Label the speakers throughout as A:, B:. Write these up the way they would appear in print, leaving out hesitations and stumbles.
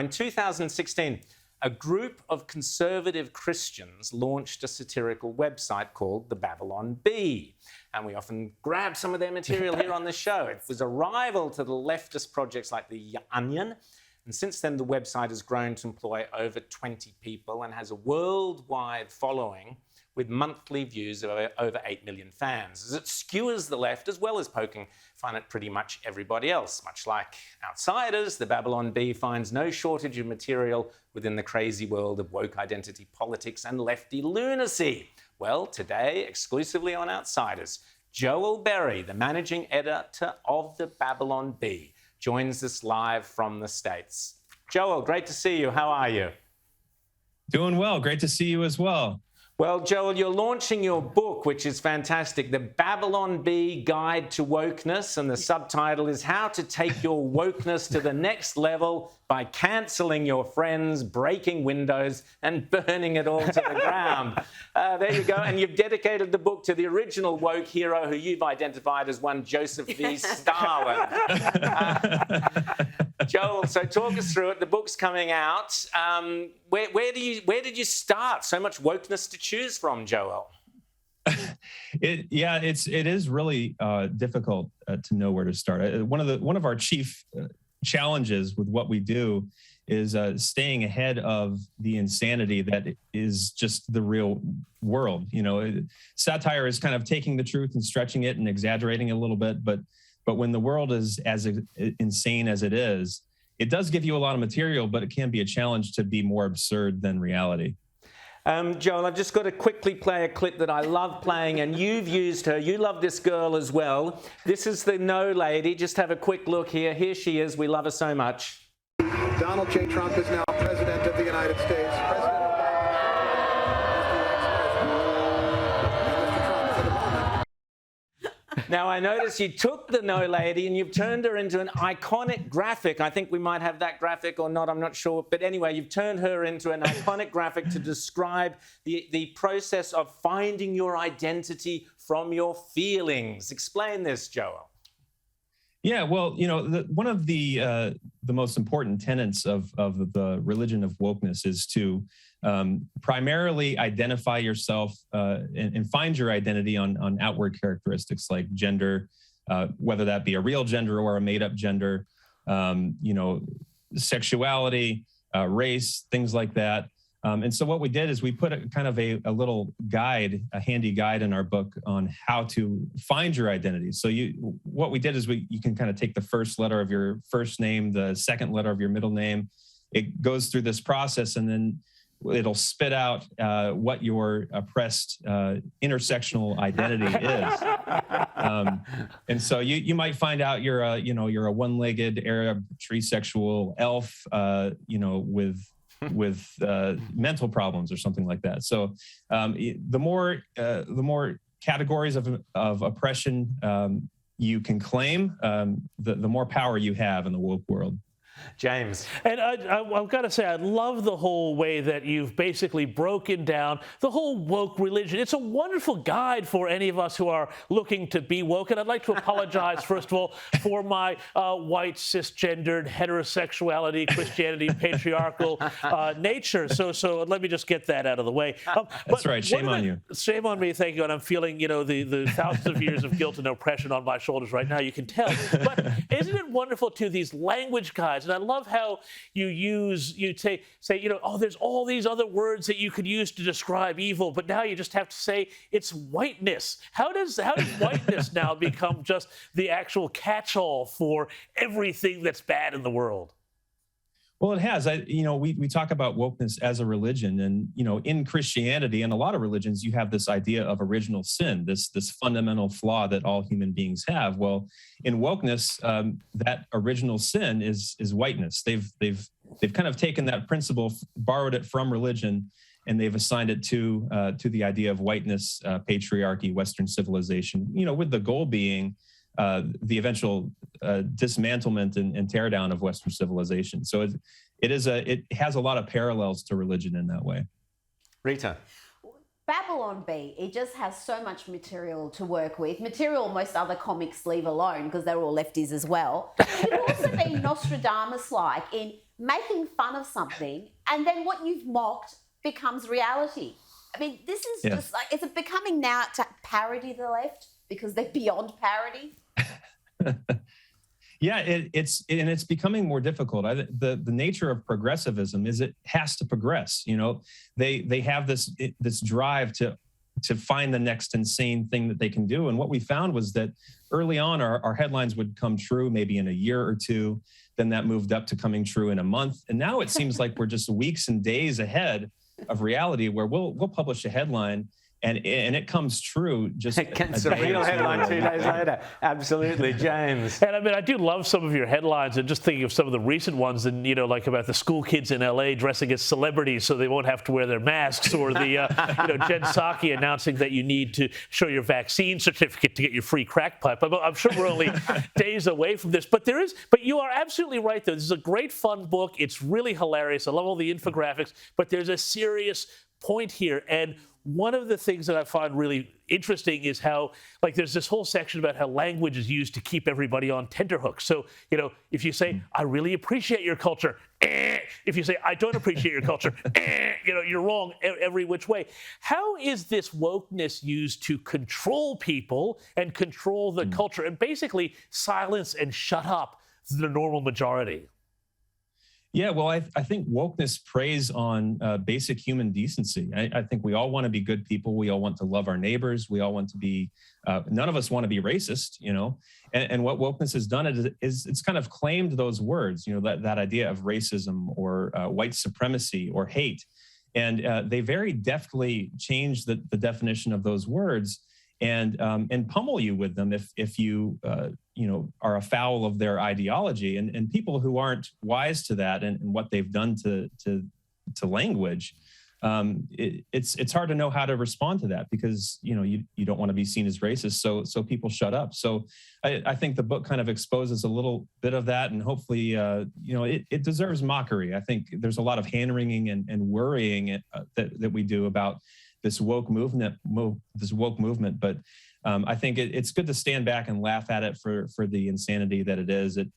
A: In 2016, a group of conservative Christians launched a satirical website called the Babylon Bee. And we often grab some of their material here on the show. It was a rival to the leftist projects like The Onion. And since then, the website has grown to employ over 20 people and has a worldwide following with monthly views of over 8 million fans, as it skewers the left as well as poking fun at pretty much everybody else. Much like Outsiders, the Babylon Bee finds no shortage of material within the crazy world of woke identity politics and lefty lunacy. Well, today, exclusively on Outsiders, Joel Berry, the managing editor of the Babylon Bee, joins us live from the States. Joel, great to see you. How are you?
B: Doing well. Great to see you as well.
A: Well, Joel, you're launching your book, which is fantastic, The Babylon Bee Guide to Wokeness, and the subtitle is How to Take Your Wokeness to the Next Level by Cancelling Your Friends, Breaking Windows, and Burning It All to the Ground. There you go. And you've dedicated the book to the original woke hero who you've identified as one Joseph V. Stalin. Joel, so talk us through it. The book's coming out. Where did you start? So much wokeness to choose from, Joel.
B: It is really difficult to know where to start. One of our chief challenges with what we do is staying ahead of the insanity that is just the real world. You know, satire is kind of taking the truth and stretching it and exaggerating it a little bit, but when the world is as insane as it is, it does give you a lot of material, but it can be a challenge to be more absurd than reality.
A: Joel, I've just got to quickly play a clip that I love playing, and you've used her. You love this girl as well. This is the No Lady. Just have a quick look here. Here she is. We love her so much.
C: Donald J. Trump is now President of the United States.
A: Now, I notice you took the No Lady and you've turned her into an iconic graphic. I think we might have that graphic or not, I'm not sure. But anyway, you've turned her into an iconic graphic to describe the process of finding your identity from your feelings. Explain this, Joel.
B: Yeah, well, you know, one of the most important tenets of the religion of wokeness is to primarily identify yourself and find your identity on outward characteristics like gender, whether that be a real gender or a made-up gender, you know, sexuality, race, things like that. And so what we did is we put a little guide, a handy guide in our book on how to find your identity. So what we did is you can kind of take the first letter of your first name, the second letter of your middle name. It goes through this process and then it'll spit out what your oppressed intersectional identity is. And so you might find out you're a one-legged Arab trisexual elf, you know, with mental problems or something like that. So the more categories of oppression you can claim, the more power you have in the woke world.
A: James.
D: And I've got to say, I love the whole way that you've basically broken down the whole woke religion. It's a wonderful guide for any of us who are looking to be woke. And I'd like to apologize, first of all, for my white, cisgendered, heterosexuality, Christianity, patriarchal nature. So let me just get that out of the way.
B: That's right. Shame on you.
D: Shame on me, thank you. And I'm feeling, you know, the thousands of years of guilt and oppression on my shoulders right now. You can tell. But isn't it wonderful, too, these language guides? And I love how you say, you know, oh, there's all these other words that you could use to describe evil, but now you just have to say it's whiteness. How does whiteness now become just the actual catch-all for everything that's bad in the world?
B: Well, it has. We talk about wokeness as a religion, and in Christianity and a lot of religions, you have this idea of original sin, this fundamental flaw that all human beings have. Well, in wokeness, that original sin is whiteness. They've kind of taken that principle, borrowed it from religion, and they've assigned it to the idea of whiteness, patriarchy, Western civilization. With the goal being the eventual dismantlement and teardown of Western civilization. So it has a lot of parallels to religion in that way.
A: Rita.
E: Babylon Bee, it just has so much material to work with. Material most other comics leave alone because they're all lefties as well. It could also be Nostradamus-like in making fun of something, and then what you've mocked becomes reality. I mean, this is just like, is it becoming now to parody the left because they're beyond parody?
B: Yeah, it's becoming more difficult. The nature of progressivism is it has to progress. You know, they have this drive to find the next insane thing that they can do. And what we found was that early on, our headlines would come true maybe in a year or two. Then that moved up to coming true in a month. And now it seems like we're just weeks and days ahead of reality, where we'll publish a headline and it comes true just
A: it's a real headline 2 days later. Absolutely, James.
D: And I mean, I do love some of your headlines, and just thinking of some of the recent ones, and like about the school kids in LA dressing as celebrities so they won't have to wear their masks, or the Jen Psaki announcing that you need to show your vaccine certificate to get your free crack pipe. I'm sure we're only days away from this, but you are absolutely right though. This is a great fun book. It's really hilarious. I love all the infographics, but there's a serious point here. And one of the things that I find really interesting is how, like, there's this whole section about how language is used to keep everybody on tenterhooks. So, if you say, I really appreciate your culture, if you say, I don't appreciate your culture, you're wrong every which way. How is this wokeness used to control people and control the culture and basically silence and shut up the normal majority?
B: Yeah, well, I think wokeness preys on basic human decency. I think we all want to be good people. We all want to love our neighbors. We all want to be, none of us want to be racist, and what wokeness has done is it's kind of claimed those words, that idea of racism or white supremacy or hate. And they very deftly change the definition of those words and pummel you with them if you are afoul of their ideology. And people who aren't wise to that and what they've done to language, it's hard to know how to respond to that, because you don't want to be seen as racist. So people shut up. So I think the book kind of exposes a little bit of that, and hopefully it deserves mockery. I think there's a lot of hand wringing and worrying that we do about this woke movement, but I think it's good to stand back and laugh at it for the insanity that it is. It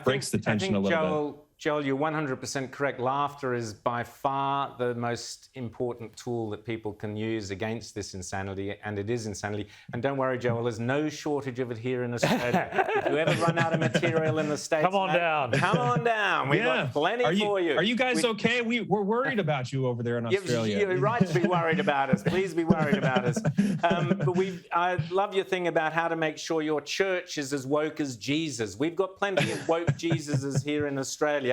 B: breaks the tension a little bit.
A: Joel, you're 100% correct. Laughter is by far the most important tool that people can use against this insanity, and it is insanity. And don't worry, Joel, there's no shortage of it here in Australia. If you ever run out of material in the States,
D: come on down.
A: We've got plenty for you.
B: Are you guys okay? We're worried about you over there in Australia.
A: You're right to be worried about us. Please be worried about us. But I love your thing about how to make sure your church is as woke as Jesus. We've got plenty of woke Jesuses here in Australia.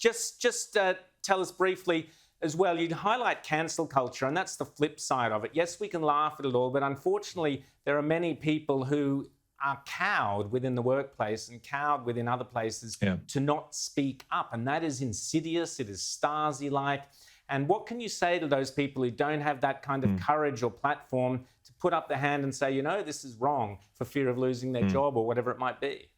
A: Just tell us briefly as well, you'd highlight cancel culture, and that's the flip side of it. Yes, we can laugh at it all, but unfortunately, there are many people who are cowed within the workplace and cowed within other places to not speak up, and that is insidious. It is Stasi-like. And what can you say to those people who don't have that kind of courage or platform to put up their hand and say, this is wrong, for fear of losing their job or whatever it might be?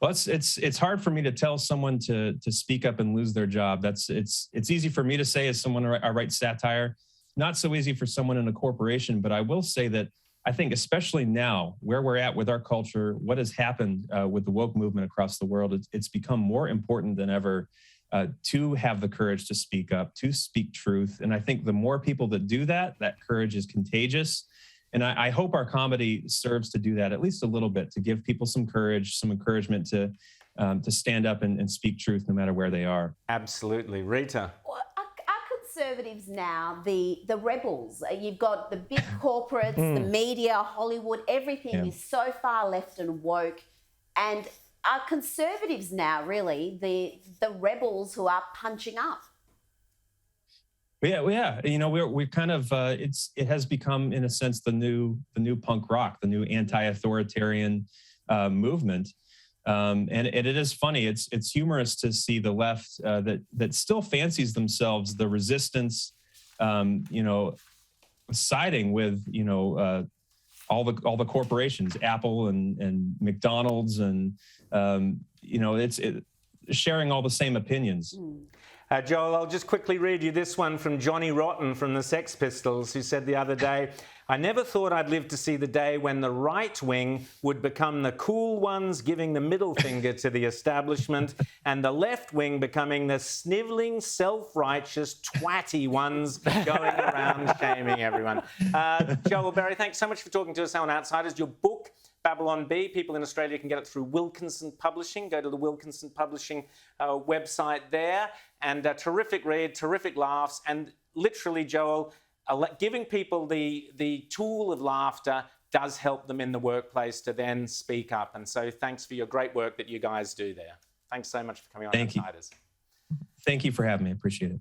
B: Well, it's hard for me to tell someone to speak up and lose their job. It's easy for me to say as someone I write satire. Not so easy for someone in a corporation. But I will say that I think especially now, where we're at with our culture, what has happened with the woke movement across the world, it's become more important than ever to have the courage to speak up, to speak truth. And I think the more people that do that courage is contagious. And I hope our comedy serves to do that at least a little bit, to give people some courage, some encouragement to stand up and speak truth no matter where they are.
A: Absolutely. Rita?
E: Well, our conservatives now, the rebels, you've got the big corporates, the media, Hollywood, everything is so far left and woke. And our conservatives now, really, the rebels who are punching up.
B: Yeah. We're kind of it has become, in a sense, the new punk rock, the new anti-authoritarian movement, and it is funny. It's humorous to see the left that still fancies themselves the resistance, siding with all the corporations, Apple and McDonald's, and it's sharing all the same opinions.
A: Joel, I'll just quickly read you this one from Johnny Rotten from the Sex Pistols, who said the other day, I never thought I'd live to see the day when the right wing would become the cool ones giving the middle finger to the establishment and the left wing becoming the snivelling, self-righteous, twatty ones going around shaming everyone. Joel Berry, thanks so much for talking to us on Outsiders. Your book, Babylon Bee, people in Australia can get it through Wilkinson Publishing. Go to the Wilkinson Publishing website there. And terrific read, terrific laughs. And literally, Joel, giving people the tool of laughter does help them in the workplace to then speak up. And so thanks for your great work that you guys do there. Thanks so much for coming on Outsiders.
B: Thank you for having me. I appreciate it.